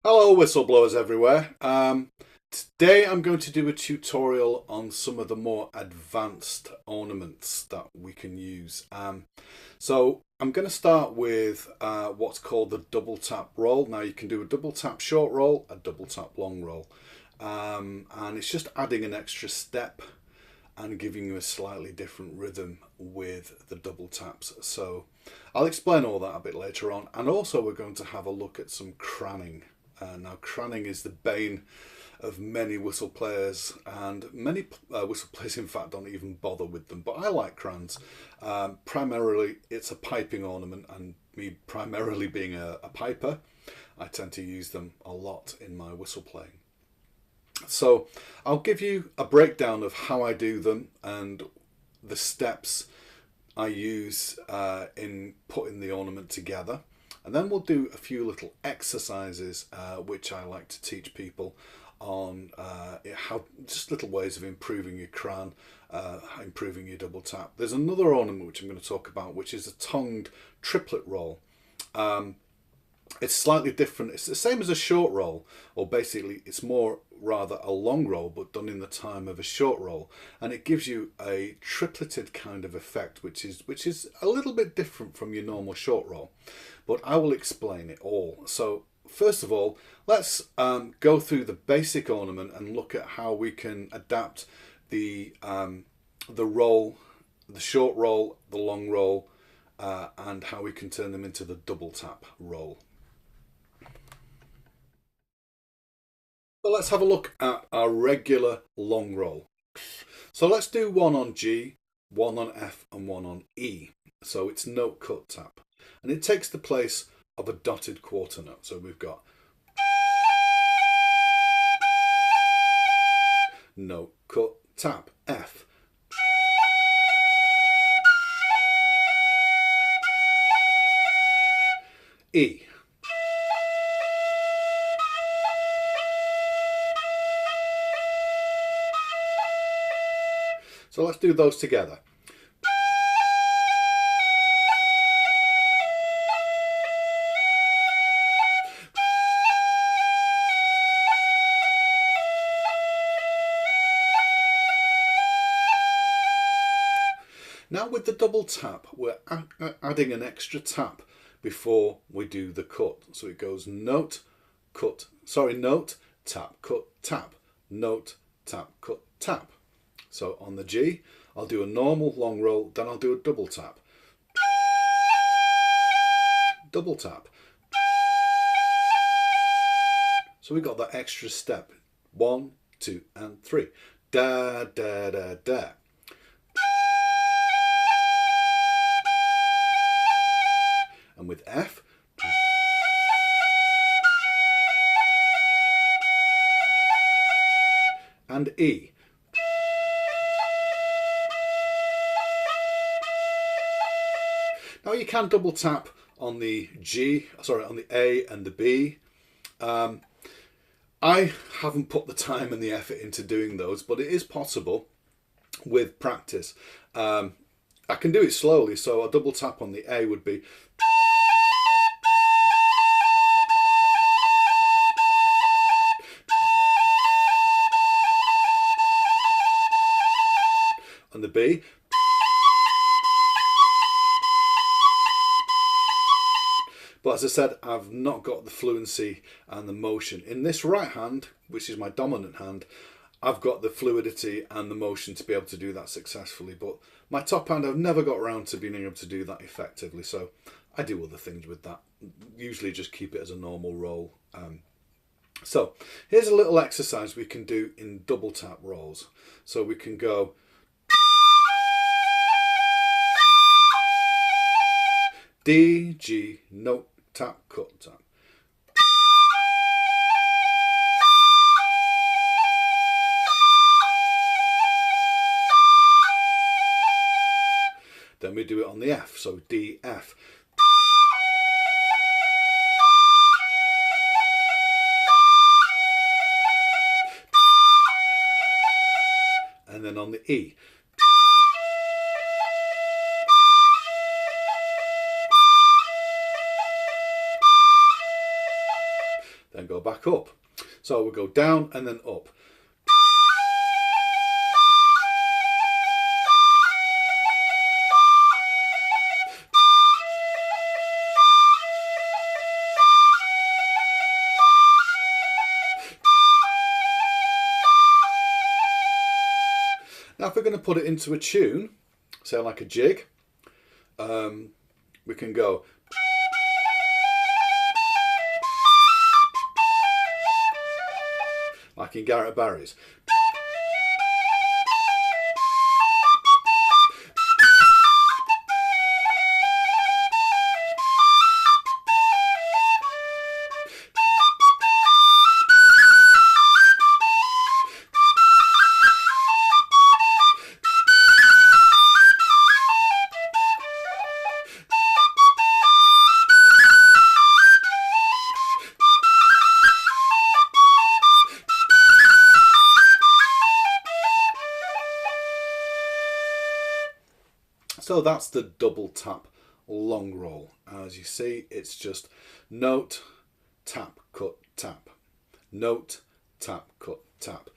Hello, whistleblowers everywhere. Today I'm going to do a tutorial on some of the more advanced ornaments that we can use. So I'm going to start with what's called the double tap roll. Now you can do a double tap short roll, a double tap long roll. And it's just adding an extra step and giving you a slightly different rhythm with the double taps. So I'll explain all that a bit later on. And also we're going to have a look at some craning. Now craning is the bane of many whistle players, and many whistle players in fact don't even bother with them, but I like crans. Primarily it's a piping ornament, and me primarily being a piper, I tend to use them a lot in my whistle playing. So I'll give you a breakdown of how I do them and the steps I use in putting the ornament together. And then we'll do a few little exercises which I like to teach people on how just little ways of improving your cran, improving your double tap. There's another ornament which I'm going to talk about, which is a tongued triplet roll. It's slightly different. It's the same as a short roll, or basically it's more rather a long roll but done in the time of a short roll, and it gives you a tripleted kind of effect, which is a little bit different from your normal short roll, but I will explain it all. So first of all, let's go through the basic ornament and look at how we can adapt the roll, the short roll, the long roll, and how we can turn them into the double tap roll. So let's have a look at our regular long roll. So let's do one on G, one on F, and one on E. So it's note cut tap, and it takes the place of a dotted quarter note. So we've got note cut tap F, E. So let's do those together. Now with the double tap, we're adding an extra tap before we do the cut. So it goes note, cut, note, tap, cut, tap, note, tap, cut, tap. So on the G, I'll do a normal long roll, then I'll do a double tap. Double tap. So we got that extra step. 1, 2, and 3. Da, da, da, da. And with F, and E. Now you can double tap on the on the A and the B. I haven't put the time and the effort into doing those, but it is possible with practice. I can do it slowly, so a double tap on the A would be on the B. But as I said, I've not got the fluency and the motion. In this right hand, which is my dominant hand, I've got the fluidity and the motion to be able to do that successfully. But my top hand, I've never got around to being able to do that effectively. So I do other things with that. Usually just keep it as a normal roll. So here's a little exercise we can do in double tap rolls. So we can go D, G, note, tap, cut, tap. Then we do it on the F, so D, F. and then on the E. Then go back up. So we'll go down and then up. Now if we're going to put it into a tune, say like a jig, we can go like in Garrett Barry's. So that's the double tap long roll. As you see, it's just note, tap, cut, tap, note, tap, cut, tap.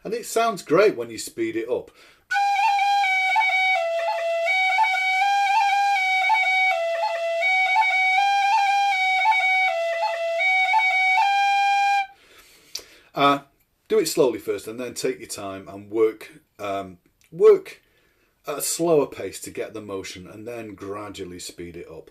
And it sounds great when you speed it up. Do it slowly first, and then take your time and work at a slower pace to get the motion, and then gradually speed it up.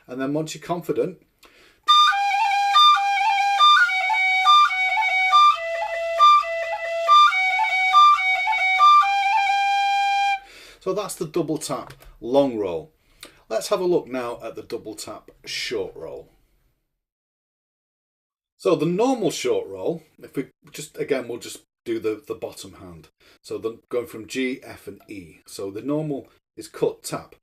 And then once you're confident, so that's the double tap long roll. Let's have a look now at the double tap short roll. So the normal short roll, if we just, again, we'll just do the bottom hand. So going from G, F and E. So the normal is cut, tap.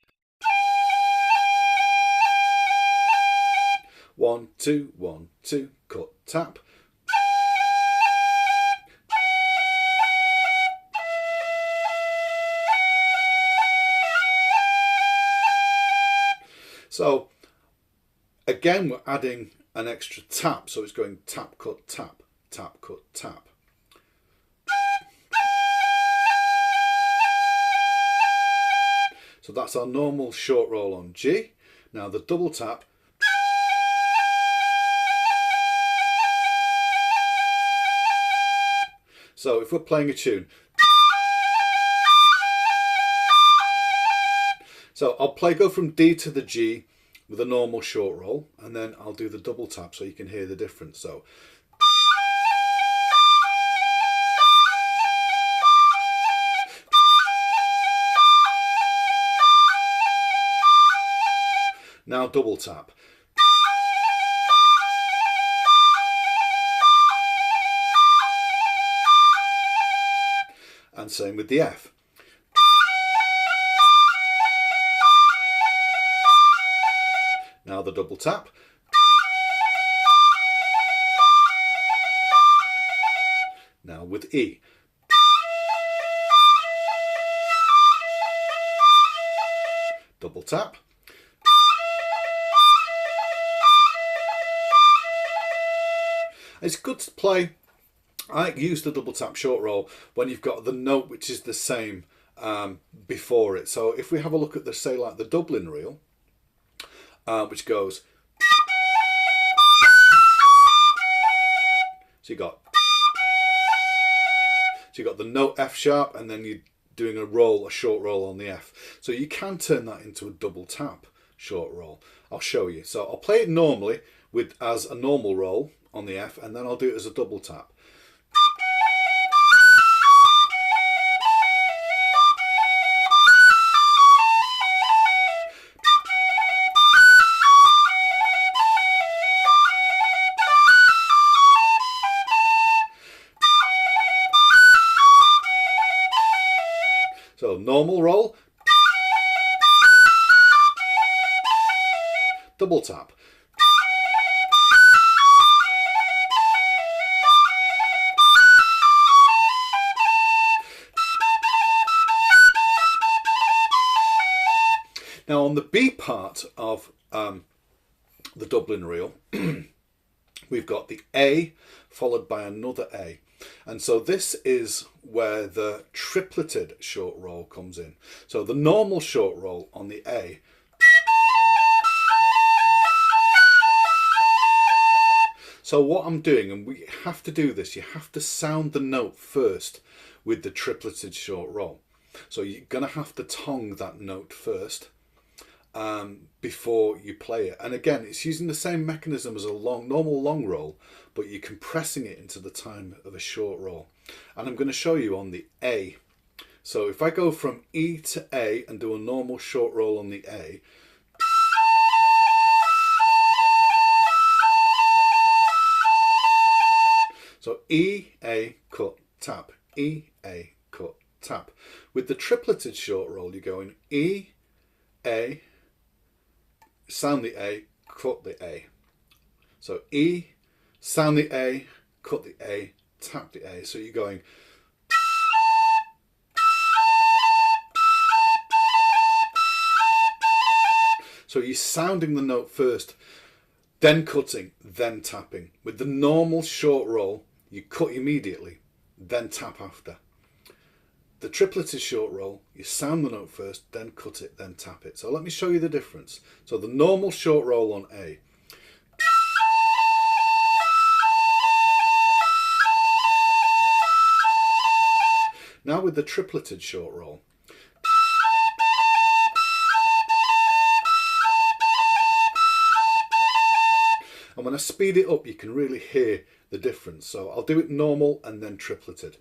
1, 2, 1, 2, cut, tap. So again, we're adding an extra tap, so it's going tap, cut, tap, tap, cut, tap. So that's our normal short roll on G. Now the double tap. So if we're playing a tune, so I'll go from D to the G with a normal short roll, and then I'll do the double tap so you can hear the difference. So now double tap. And same with the F. Now the double tap. Now with E. Double tap. It's good to play. I use the double tap short roll when you've got the note which is the same before it. So if we have a look at the, say like the Dublin reel, which goes, so you got the note F sharp, and then you're doing a short roll on the F. So you can turn that into a double tap short roll. I'll show you. So I'll play it normally as a normal roll on the F, and then I'll do it as a double tap. normal roll, double tap. Now on the B part of the Dublin reel, we've got the A followed by another A. And so this is where the tripleted short roll comes in. So the normal short roll on the A So what I'm doing, and we have to do this, you have to sound the note first with the tripleted short roll. So you're going to have to tongue that note first before you play it. And again, it's using the same mechanism as a normal long roll, but you're compressing it into the time of a short roll. And I'm going to show you on the A. So if I go from E to A and do a normal short roll on the A, so E, A, cut, tap, E, A, cut, tap. With the tripleted short roll, you're going E, A, sound the A, cut the A. So E, sound the A, cut the A, tap the A. So you're going. So you're sounding the note first, then cutting, then tapping. With the normal short roll, you cut immediately, then tap after. The tripleted short roll, you sound the note first, then cut it, then tap it. So let me show you the difference. So the normal short roll on A. Now with the tripleted short roll. And when I speed it up, you can really hear the difference. So I'll do it normal and then tripleted.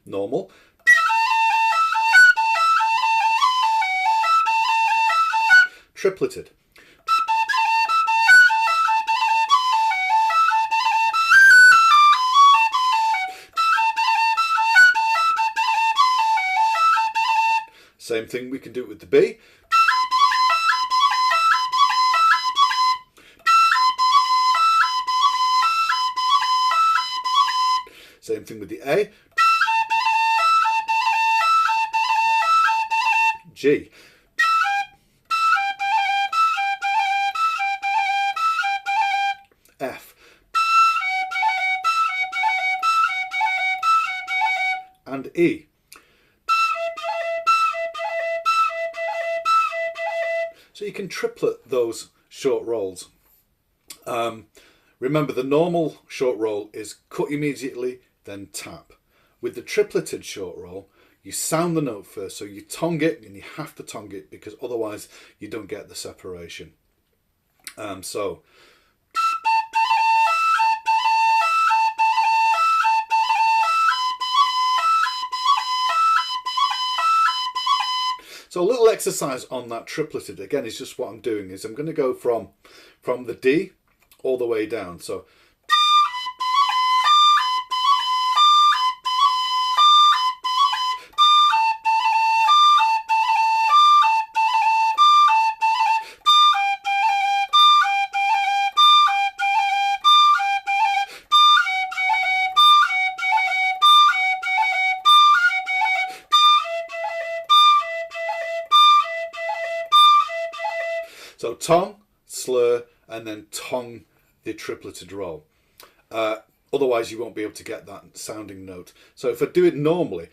Normal. Tripleted. Same thing, we can do it with the B. Same thing with the A. G. F. And E. So you can triplet those short rolls. Remember, the normal short roll is cut immediately, then tap. With the tripleted short roll, you sound the note first, so you tongue it, and you have to tongue it because otherwise you don't get the separation. So a little exercise on that tripleted, again, is just what I'm doing is I'm going to go from the D all the way down. So tongue, slur, and then tongue the tripleted roll. Otherwise you won't be able to get that sounding note. So if I do it normally,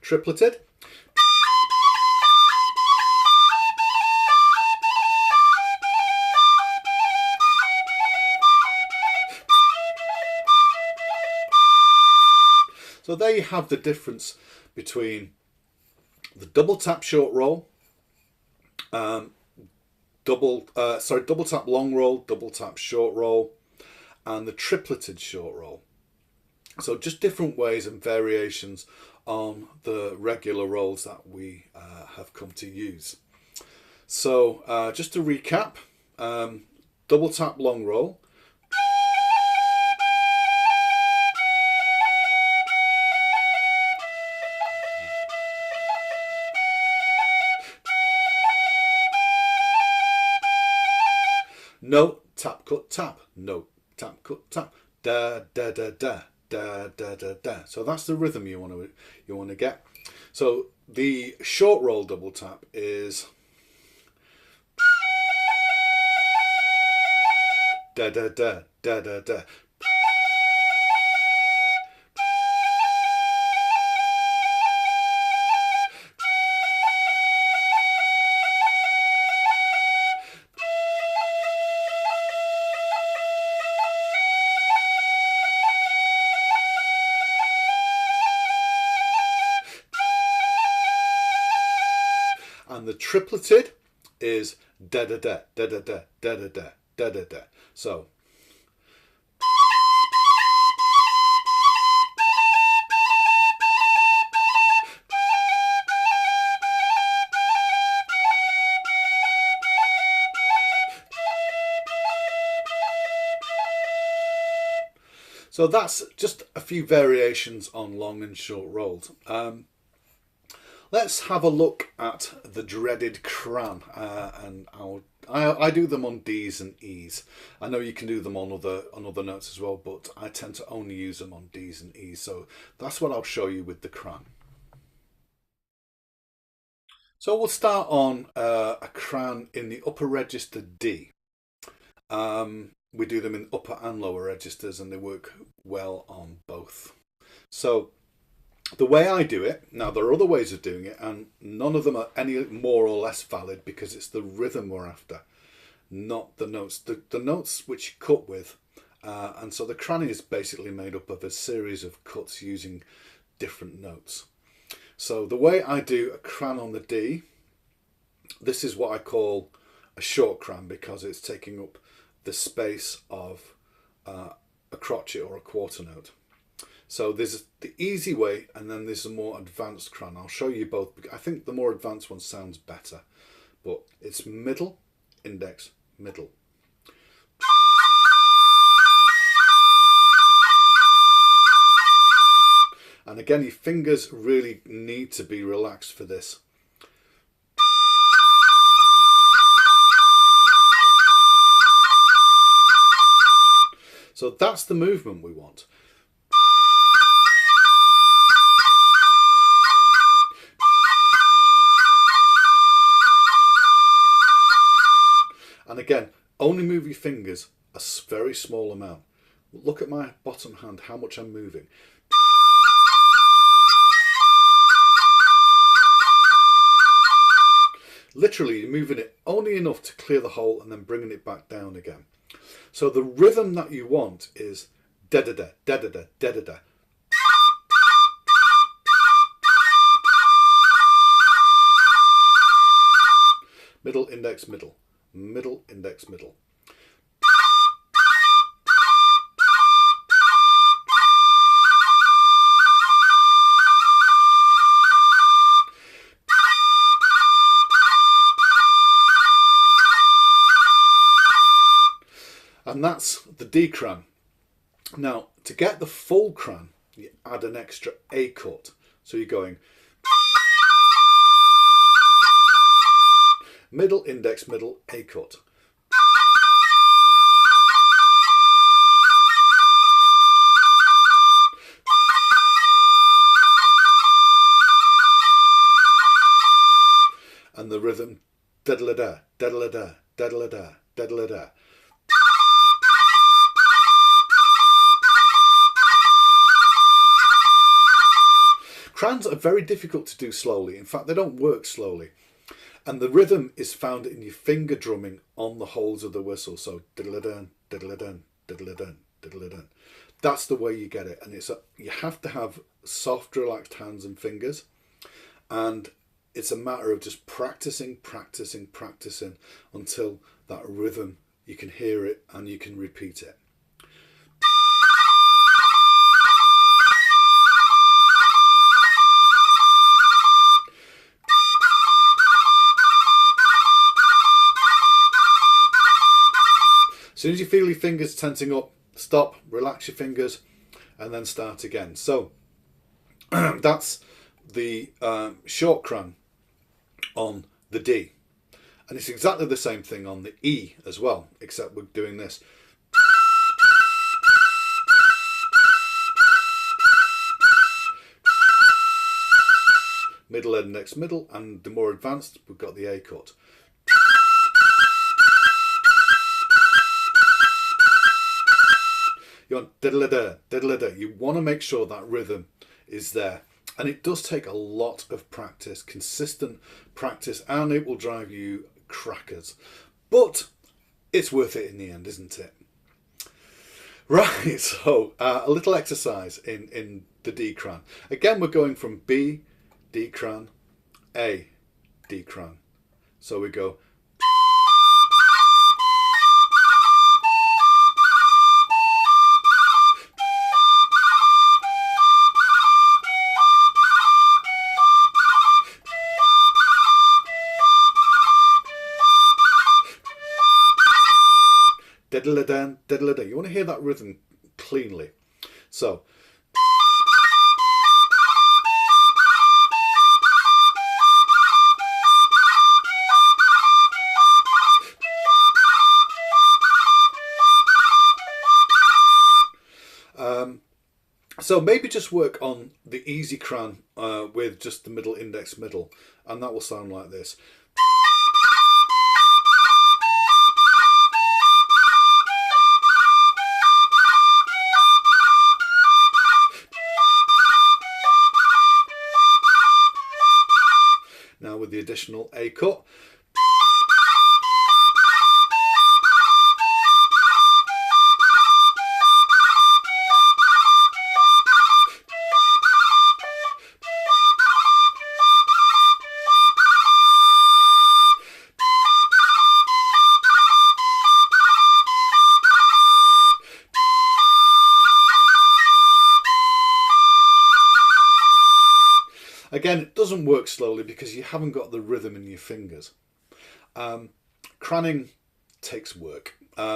tripleted, So there you have the difference between the double tap short roll, double tap long roll, double tap short roll, and the tripleted short roll. So just different ways and variations on the regular rolls that we have come to use. So just to recap, double tap long roll. Note, tap, cut, tap. Note, tap, cut, tap. Da, da, da, da. Da, da, da, da. So that's the rhythm you want to get. So the short roll double tap is da, da, da, da, da, da. And the tripleted is da da da da da da da da da da da da. So that's just a few variations on long and short rolls. Let's have a look at the dreaded cran, and I do them on D's and E's. I know you can do them on other notes as well, but I tend to only use them on D's and E's. So that's what I'll show you with the cran. So we'll start on a cran in the upper register D. We do them in upper and lower registers, and they work well on both. So the way I do it, now there are other ways of doing it, and none of them are any more or less valid because it's the rhythm we're after, not the notes. The notes which you cut with, and so the cran is basically made up of a series of cuts using different notes. So the way I do a cran on the D, this is what I call a short cran because it's taking up the space of a crotchet or a quarter note. So there's the easy way, and then there's a more advanced cran. I'll show you both. I think the more advanced one sounds better, but it's middle, index, middle. And again, your fingers really need to be relaxed for this. So that's the movement we want. And again, only move your fingers a very small amount. Look at my bottom hand, how much I'm moving. Literally, you're moving it only enough to clear the hole and then bringing it back down again. So the rhythm that you want is da-da-da, da-da-da, da-da-da. Middle, index, middle. Middle, index, middle. And that's the D cran. Now, to get the full cran, you add an extra A cut. So you're going middle, index, middle, A cut. And the rhythm, da-da-da-da, da-da-da-da, da-da-da-da, da-da-da-da. Crans are very difficult to do slowly. In fact, they don't work slowly. And the rhythm is found in your finger drumming on the holes of the whistle. So diddle-a-dun, diddle-a-dun, diddle-a-dun, diddle-a-dun. That's the way you get it, and you have to have soft, relaxed hands and fingers, and it's a matter of just practicing until that rhythm, you can hear it and you can repeat it. As soon as you feel your fingers tensing up, stop, relax your fingers, and then start again. So that's the short cran on the D. And it's exactly the same thing on the E as well, except we're doing this. Middle, index, middle, and the more advanced, we've got the A cut. You want diddle-a-da, diddle-a-da. You want to make sure that rhythm is there. And it does take a lot of practice, consistent practice, and it will drive you crackers. But it's worth it in the end, isn't it? Right, so a little exercise in the D cran. Again, we're going from B, D cran, A, D cran. So we go. Diddle-a-dan, diddle-a-da. You want to hear that rhythm cleanly. So. So maybe just work on the easy cran with just the middle, index, middle, and that will sound like this. Now with the additional A cut. Again, it doesn't work slowly because you haven't got the rhythm in your fingers. Cranning takes work.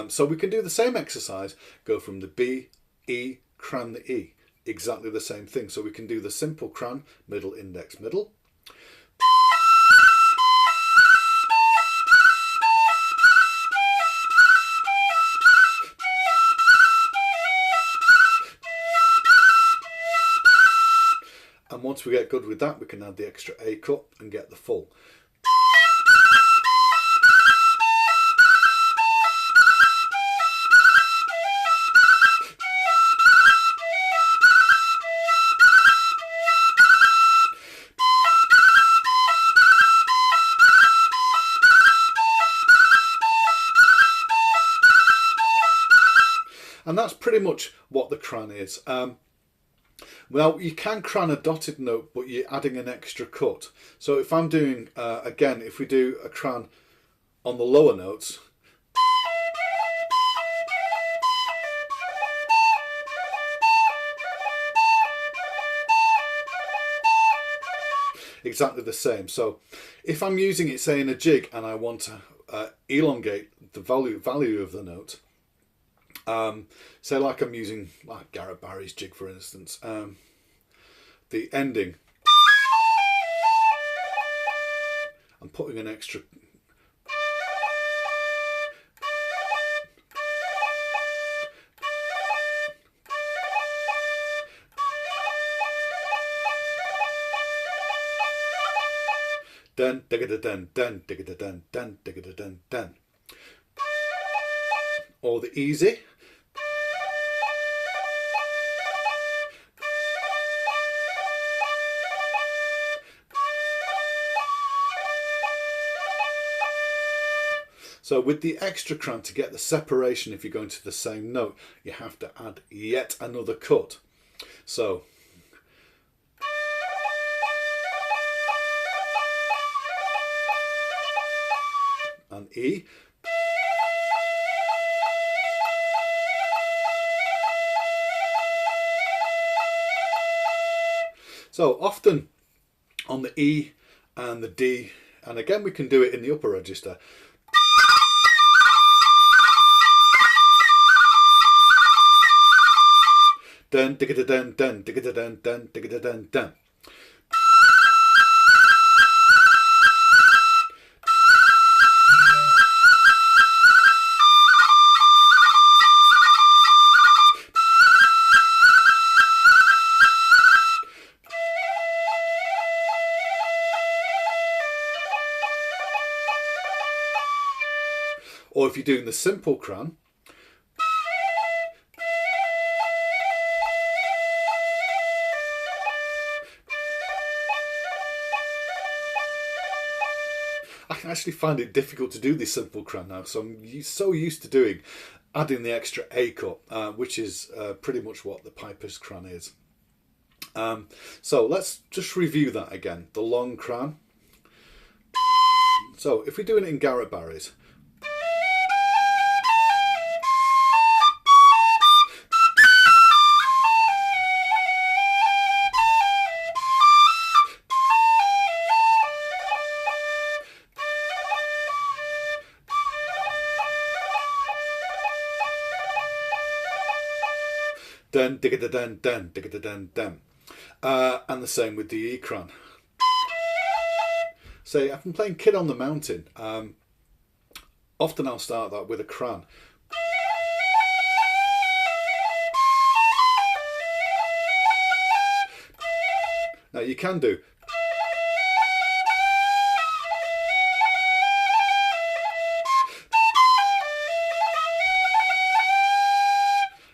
So we can do the same exercise, go from the B, E, cran the E. Exactly the same thing. So we can do the simple cran, middle, index, middle. And once we get good with that, we can add the extra A cut and get the full. And that's pretty much what the cran is. Well, you can cran a dotted note, but you're adding an extra cut. So if I'm doing, again, if we do a cran on the lower notes, exactly the same. So if I'm using it, say, in a jig, and I want to elongate the value of the note, say like I'm using like Garrett Barry's jig, for instance, the ending, I'm putting an extra dun digga dun dun digga dun dun digga dun dun, or the easy. So with the extra crown, to get the separation, if you're going to the same note, you have to add yet another cut. So and E. So often on the E and the D, and again we can do it in the upper register. Dun digga dun dun digga dun dun digga dun dun. Or if you're doing the simple cran, I actually find it difficult to do the simple cran now, so I'm so used to adding the extra A cut, which is pretty much what the piper's cran is. So let's just review that again. The long cran. So if we're doing it in Garrett Barry's, dun digga dun dun digga dun dun, and the same with the E cran. Say if I'm playing Kid on the Mountain, often I'll start that with a cran. Now you can do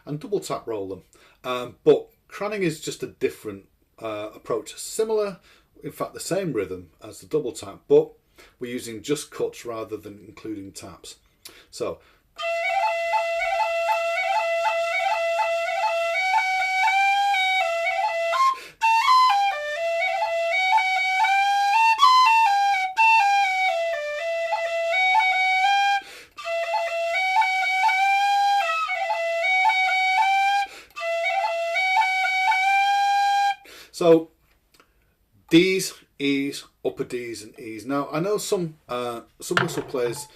and double tap roll them, but cranning is just a different approach, similar, in fact the same rhythm as the double tap, but we're using just cuts rather than including taps. So So D's, E's, upper D's and E's. Now I know some whistle players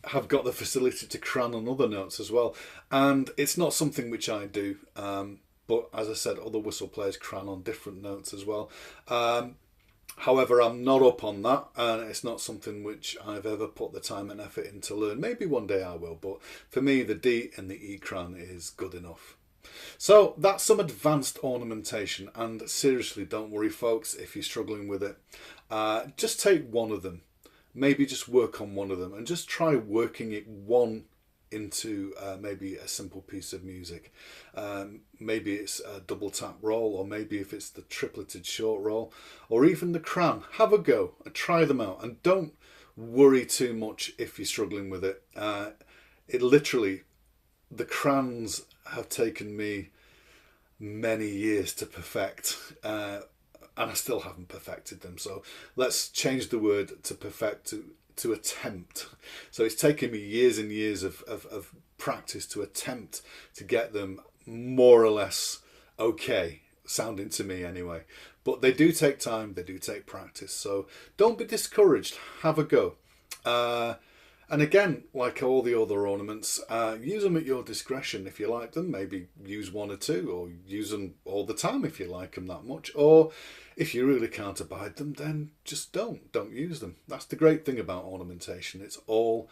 have got the facility to cran on other notes as well, and it's not something which I do, but as I said, other whistle players cran on different notes as well. However, I'm not up on that, and it's not something which I've ever put the time and effort in to learn. Maybe one day I will, but for me the D and the E cran is good enough. So that's some advanced ornamentation, and seriously, don't worry folks if you're struggling with it. Just take one of them, maybe just work on one of them and just try working it one into maybe a simple piece of music. Maybe it's a double tap roll, or maybe if it's the tripleted short roll, or even the cran. Have a go and try them out, and don't worry too much if you're struggling with it. It literally, the crans have taken me many years to perfect, and I still haven't perfected them. So let's change the word to perfect to attempt. So it's taken me years and years of practice to attempt to get them more or less okay, sounding to me anyway. But they do take time, they do take practice. So don't be discouraged, have a go. And again, like all the other ornaments, use them at your discretion. If you like them, maybe use one or two, or use them all the time if you like them that much. Or if you really can't abide them, then just don't use them. That's the great thing about ornamentation. It's all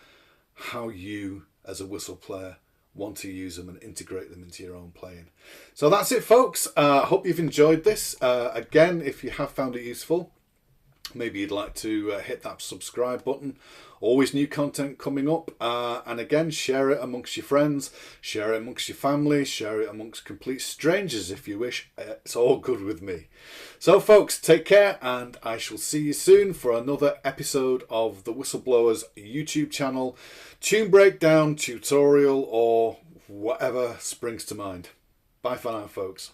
how you, as a whistle player, want to use them and integrate them into your own playing. So that's it, folks. I hope you've enjoyed this. Again, if you have found it useful, Maybe you'd like to hit that subscribe button. Always new content coming up. And again, share it amongst your friends, share it amongst your family, share it amongst complete strangers if you wish. It's all good with me. So folks, take care, and I shall see you soon for another episode of the Whistleblowers YouTube channel, tune breakdown, tutorial, or whatever springs to mind. Bye for now, folks.